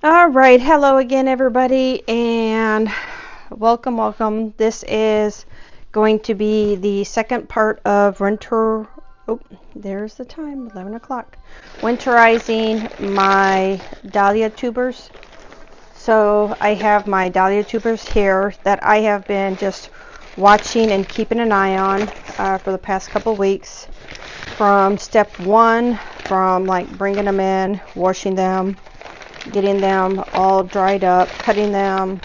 All right, hello again, everybody, and welcome. This is going to be the second part of winter. Oh, there's the time, 11 o'clock. Winterizing my dahlia tubers. So I have my dahlia tubers here that I have been just watching and keeping an eye on for the past couple weeks. From step one, from like bringing them in, washing them, getting them all dried up, cutting them.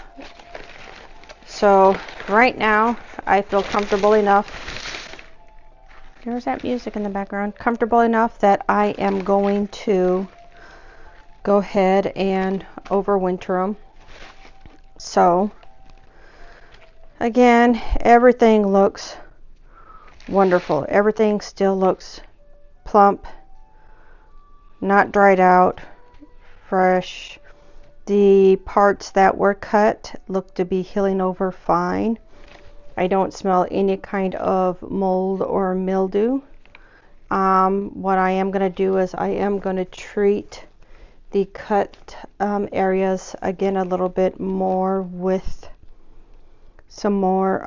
So right now I feel comfortable enough. There's that music in the background. Comfortable enough that I am going to go ahead and overwinter them. So again, everything looks wonderful. Everything still looks plump, not dried out, fresh. The parts that were cut look to be healing over fine. I don't smell any kind of mold or mildew. What I am going to do is I am going to treat the cut areas again a little bit more with some more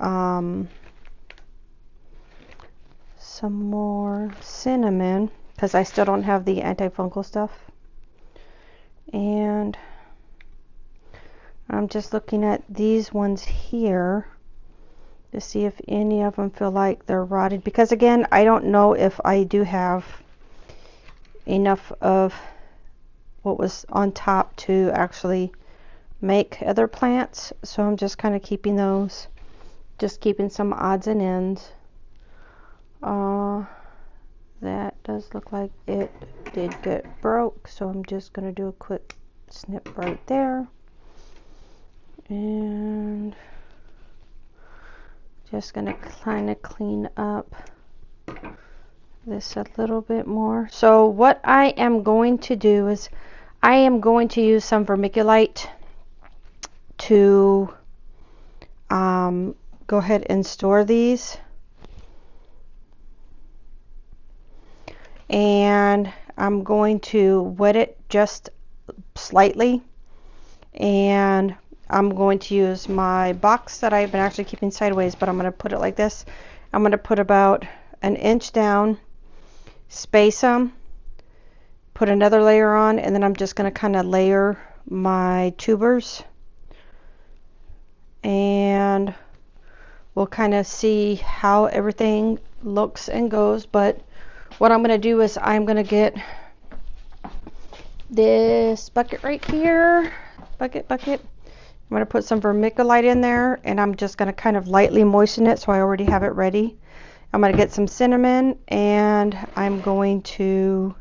cinnamon, because I still don't have the antifungal stuff. And I'm just looking at these ones here to see if any of them feel like they're rotted, because again, I don't know if I do have enough of what was on top to actually make other plants. So I'm just kind of keeping those, just keeping some odds and ends. That does look like it did get broke, so I'm just going to do a quick snip right there. And just going to kind of clean up this a little bit more. So what I am going to do is I am going to use some vermiculite to go ahead and store these. And I'm going to wet it just slightly, and I'm going to use my box that I've been actually keeping sideways, but I'm going to put it like this. I'm going to put about an inch down, space them, put another layer on, and then I'm just going to kind of layer my tubers, and we'll kind of see how everything looks and goes. But what I'm going to do is I'm going to get this bucket right here, bucket. I'm going to put some vermiculite in there, and I'm just going to kind of lightly moisten it, so I already have it ready. I'm going to get some cinnamon, and I'm going to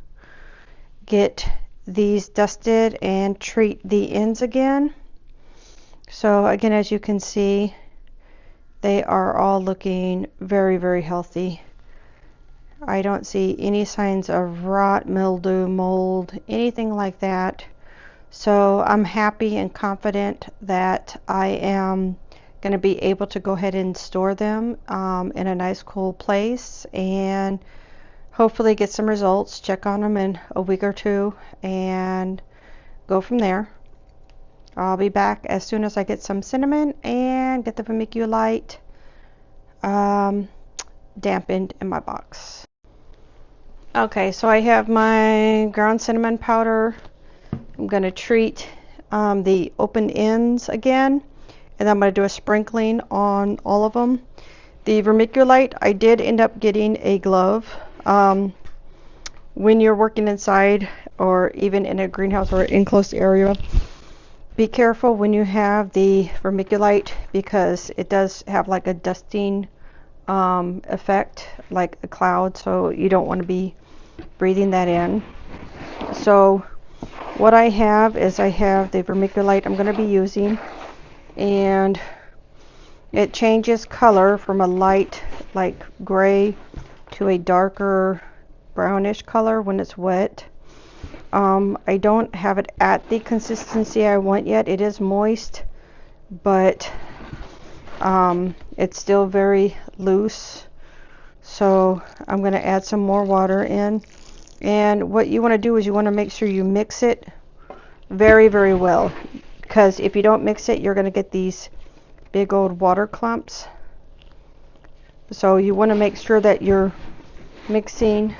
get these dusted and treat the ends again. So again, as you can see, they are all looking very, very healthy. I don't see any signs of rot, mildew, mold, anything like that. So I'm happy and confident that I am going to be able to go ahead and store them in a nice cool place, and hopefully get some results, check on them in a week or two, and go from there. I'll be back as soon as I get some cinnamon and get the vermiculite dampened in my box. Okay, so I have my ground cinnamon powder. I'm going to treat the open ends again, and I'm going to do a sprinkling on all of them. The vermiculite, I did end up getting a glove. When you're working inside or even in a greenhouse or enclosed area, be careful when you have the vermiculite, because it does have like a dusting effect, like a cloud, so you don't want to be breathing that in. So what I have is I have the vermiculite I'm going to be using, and it changes color from a light like gray to a darker brownish color when it's wet. I don't have it at the consistency I want yet. It is moist, but it's still very loose. So I'm going to add some more water in. And what you want to do is you want to make sure you mix it very, very well. Because if you don't mix it, you're going to get these big old water clumps. So you want to make sure that you're mixing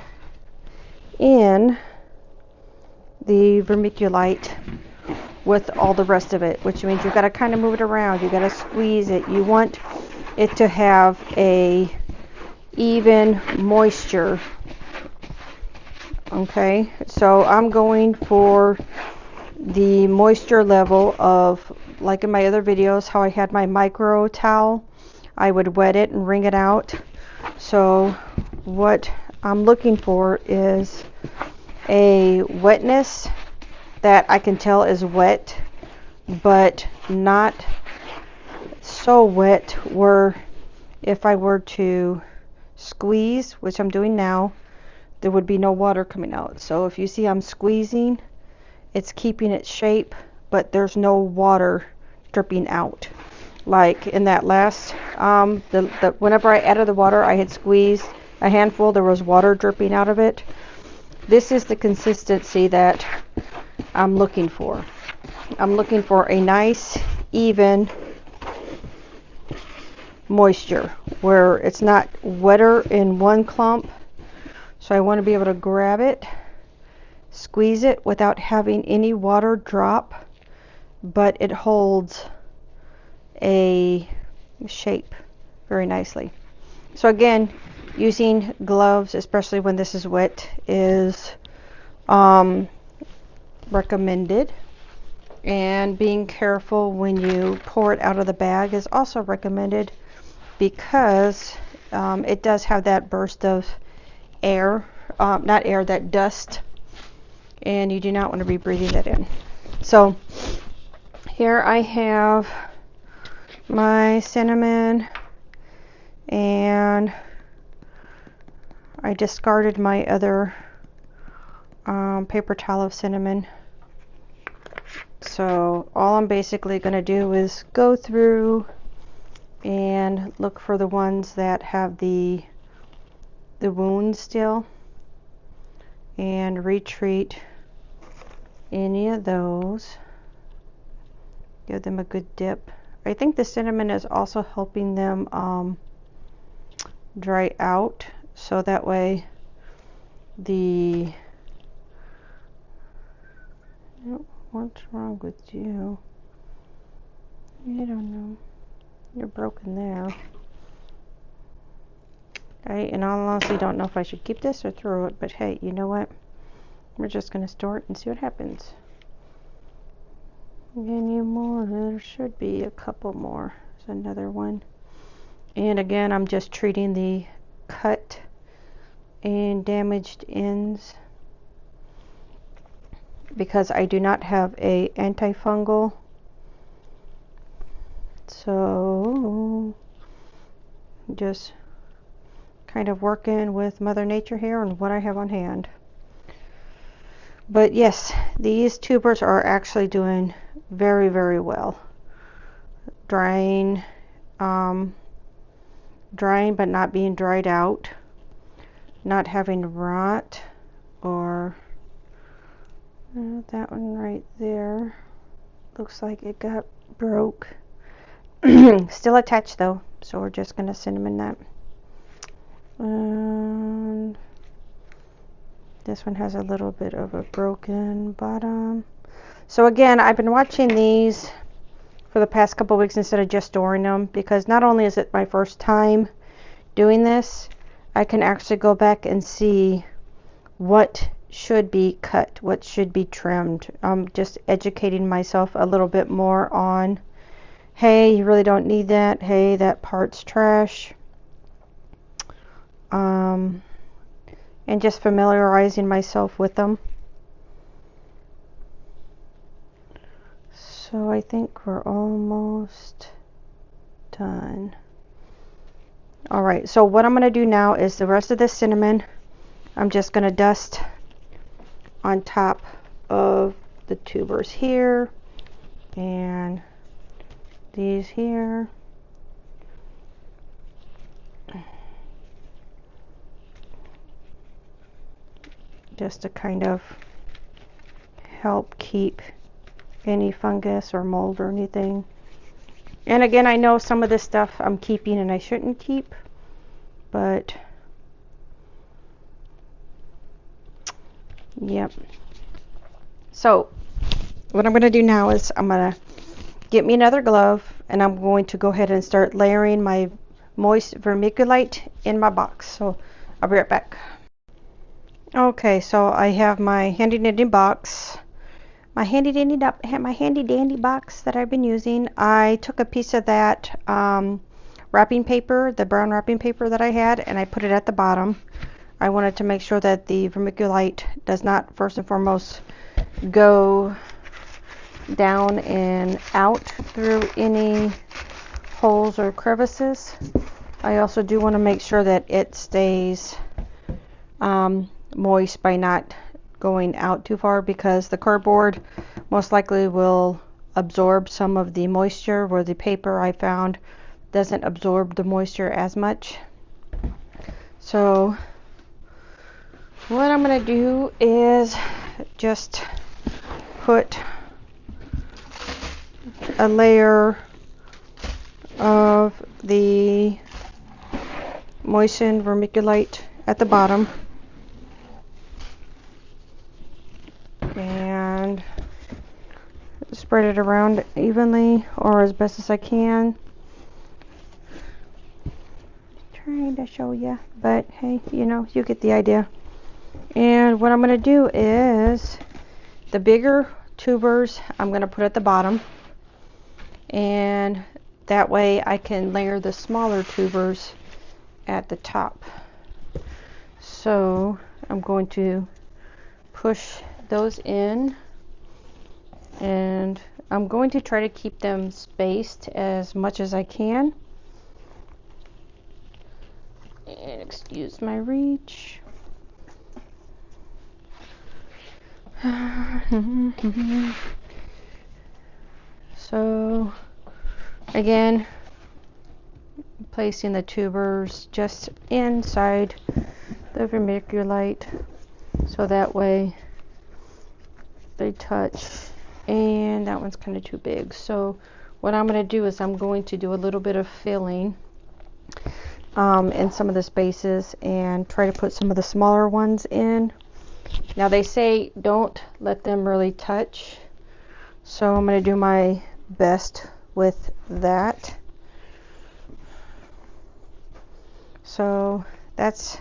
in the vermiculite with all the rest of it, which means you've got to kind of move it around. You've got to squeeze it. You want it to have a even moisture. Okay, so I'm going for the moisture level of, like in my other videos, how I had my micro towel. I would wet it and wring it out. So what I'm looking for is a wetness that I can tell is wet, but not so wet where if I were to squeeze, which I'm doing now, there would be no water coming out. So if you see I'm squeezing, it's keeping its shape, but there's no water dripping out. Like in that last, whenever I added the water, I had squeezed a handful, there was water dripping out of it. This is the consistency that I'm looking for. I'm looking for a nice, even moisture where it's not wetter in one clump. So I want to be able to grab it, squeeze it without having any water drop, but it holds a shape very nicely. So again, using gloves, especially when this is wet, is recommended, and being careful when you pour it out of the bag is also recommended, because it does have that burst of air, not air, that dust, and you do not want to be breathing that in. So here I have my cinnamon, and I discarded my other paper towel of cinnamon. So all I'm basically going to do is go through and look for the ones that have the wounds still, and retreat any of those. Give them a good dip. I think the cinnamon is also helping them dry out, so that way the... What's wrong with you? I don't know. You're broken there. I, in all honesty, don't know if I should keep this or throw it, but hey, you know what? We're just going to store it and see what happens. Any more? There should be a couple more. There's another one. And again, I'm just treating the cut and damaged ends, because I do not have a antifungal. So just kind of working with Mother Nature here and what I have on hand. But yes, these tubers are actually doing very, very well. Drying, drying but not being dried out, not having rot or that one right there looks like it got broke. Still attached though, so we're just gonna cinnamon that. And this one has a little bit of a broken bottom. So again, I've been watching these for the past couple of weeks instead of just storing them, because not only is it my first time doing this, I can actually go back and see what should be cut, what should be trimmed. I'm just educating myself a little bit more on, hey, you really don't need that, hey, that part's trash, and just familiarizing myself with them. So I think we're almost done. Alright, so what I'm going to do now is the rest of this cinnamon, I'm just going to dust on top of the tubers here, and these here. Just to kind of help keep any fungus or mold or anything. And again, I know some of this stuff I'm keeping and I shouldn't keep, but yep. So what I'm going to do now is I'm going to get me another glove, and I'm going to go ahead and start layering my moist vermiculite in my box. So I'll be right back. Okay, so I have my handy dandy box. My handy dandy box that I've been using. I took a piece of that wrapping paper, the brown wrapping paper that I had, and I put it at the bottom. I wanted to make sure that the vermiculite does not, first and foremost, go down and out through any holes or crevices. I also do want to make sure that it stays moist by not going out too far, because the cardboard most likely will absorb some of the moisture, where the paper I found doesn't absorb the moisture as much. So what I'm going to do is just put a layer of the moistened vermiculite at the bottom, and spread it around evenly, or as best as I can. Trying to show you, but hey, you know, you get the idea. And what I'm going to do is the bigger tubers I'm going to put at the bottom, and that way I can layer the smaller tubers at the top. So I'm going to push those in, and I'm going to try to keep them spaced as much as I can. And excuse my reach. So again, placing the tubers just inside the vermiculite, so that way they touch. And that one's kind of too big, so what I'm going to do is I'm going to do a little bit of filling in some of the spaces, and try to put some of the smaller ones in. Now they say don't let them really touch, so I'm going to do my best with that. So that's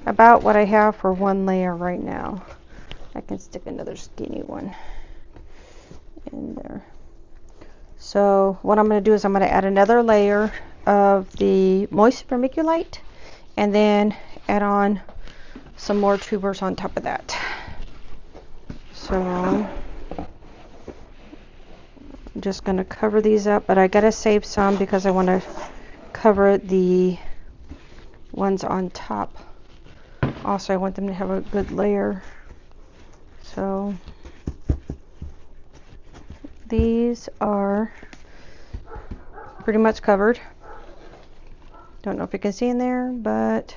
about what I have for one layer right now. I can stick another skinny one in there. So what I'm going to do is I'm going to add another layer of the moist vermiculite, and then add on some more tubers on top of that. So I'm just going to cover these up, but I got to save some because I want to cover the ones on top. Also, I want them to have a good layer. So these are pretty much covered. Don't know if you can see in there, but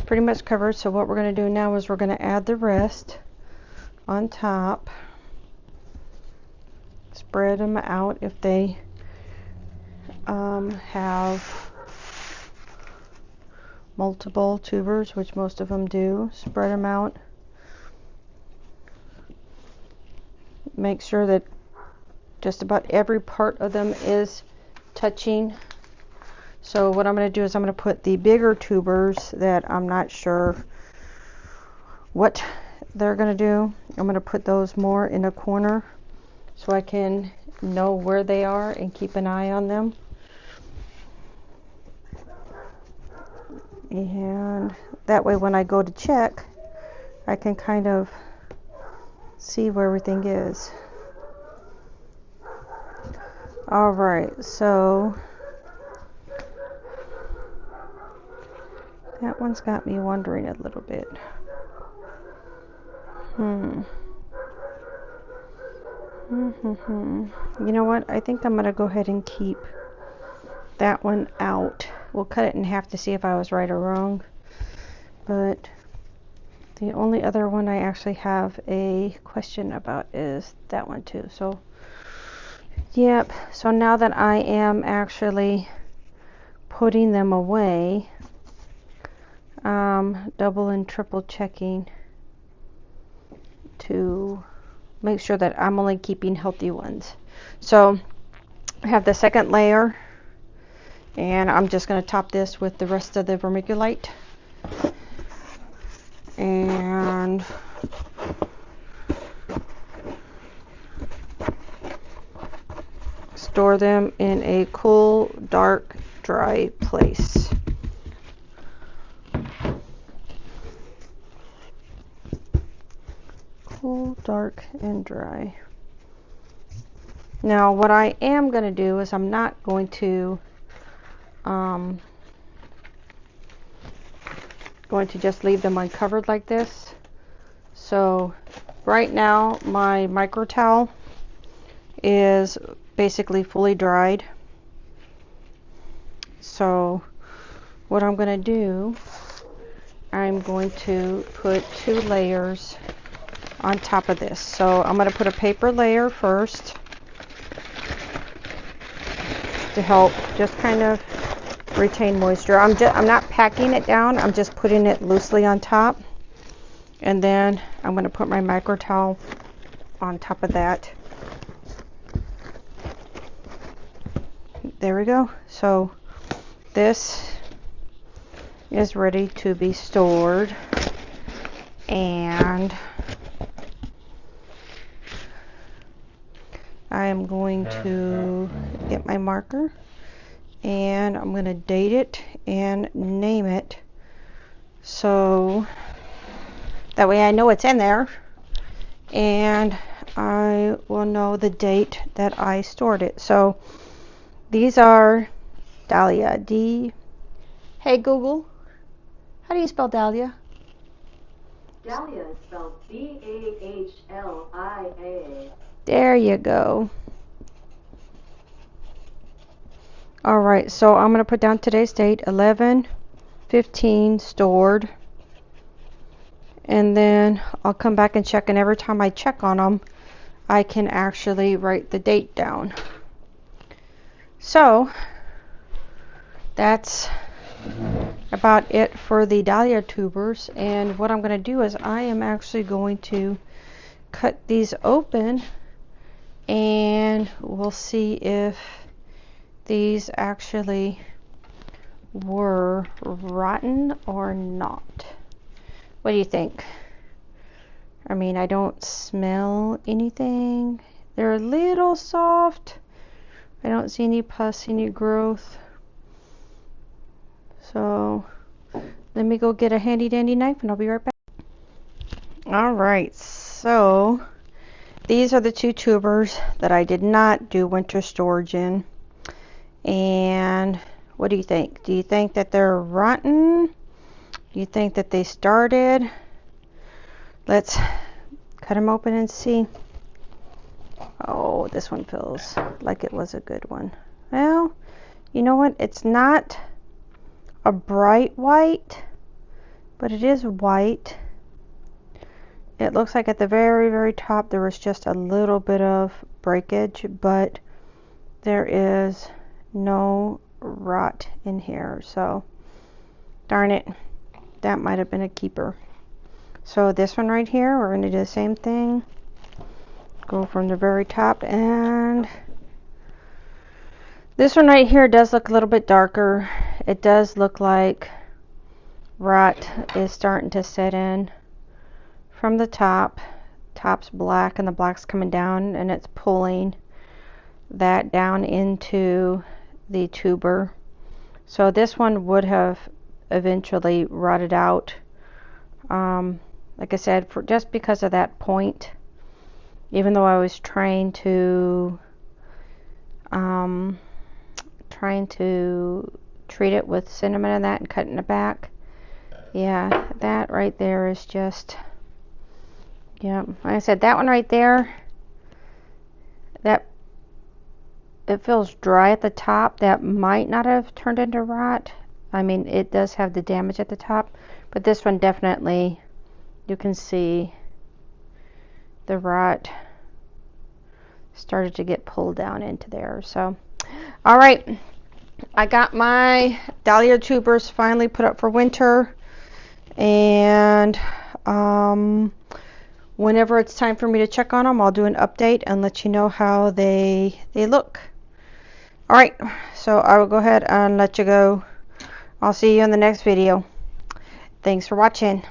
pretty much covered. So what we're going to do now is we're going to add the rest on top. Spread them out if they have multiple tubers, which most of them do. Spread them out. Make sure that just about every part of them is touching. So what I'm going to do is I'm going to put the bigger tubers that I'm not sure what they're going to do. I'm going to put those more in a corner so I can know where they are and keep an eye on them. And that way when I go to check, I can kind of see where everything is. Alright, so that one's got me wondering a little bit. You know what? I think I'm going to go ahead and keep that one out. We'll cut it in half to see if I was right or wrong. But The only other one I actually have a question about is that one too. So, yep. So now that I am actually putting them away, double and triple checking to make sure that I'm only keeping healthy ones. So I have the second layer, and I'm just going to top this with the rest of the vermiculite. And store them in a cool, dark, dry place. Cool, dark, and dry. Now what I am going to do is I'm not going to just leave them uncovered like this. So right now my micro towel is basically fully dried. So what I'm going to do, I'm going to put 2 layers on top of this. So I'm going to put a paper layer first to help just kind of retain moisture. I'm not packing it down, I'm just putting it loosely on top, and then I'm going to put my micro towel on top of that. There we go. So this is ready to be stored, and I am going to get my marker, and I'm going to date it and name it, so that way I know it's in there, and I will know the date that I stored it. So these are Dahlia. Hey Google, how do you spell Dahlia? Dahlia is spelled D-A-H-L-I-A. There you go. Alright, so I'm going to put down today's date, 11/15 stored. And then I'll come back and check, and every time I check on them, I can actually write the date down. So that's about it for the Dahlia tubers. And what I'm going to do is I am actually going to cut these open, and we'll see if these actually were rotten or not. What do you think? I mean, I don't smell anything. They're a little soft. I don't see any pus, any growth. So let me go get a handy dandy knife, and I'll be right back. Alright, so these are the 2 tubers that I did not do winter storage in. And what do you think? Do you think that they're rotten? Do you think that they started? Let's cut them open and see. Oh, this one feels like it was a good one. Well, you know what? It's not a bright white, but it is white. It looks like at the very, very top there was just a little bit of breakage, but there is no rot in here. So darn it, that might have been a keeper. So this one right here, we're going to do the same thing. Go from the very top, and this one right here does look a little bit darker. It does look like rot is starting to set in from the top. Top's black, and the black's coming down, and it's pulling that down into the tuber. So this one would have eventually rotted out. Like I said, just because of that point, even though I was trying to treat it with cinnamon and that and cut in the back, yeah, that right there is just, yeah, like I said, that one right there, that it feels dry at the top. That might not have turned into rot. I mean, it does have the damage at the top, but this one definitely you can see the rot started to get pulled down into there. So, all right, I got my dahlia tubers finally put up for winter, and whenever it's time for me to check on them, I'll do an update and let you know how they look. All right, so I will go ahead and let you go. I'll see you in the next video. Thanks for watching.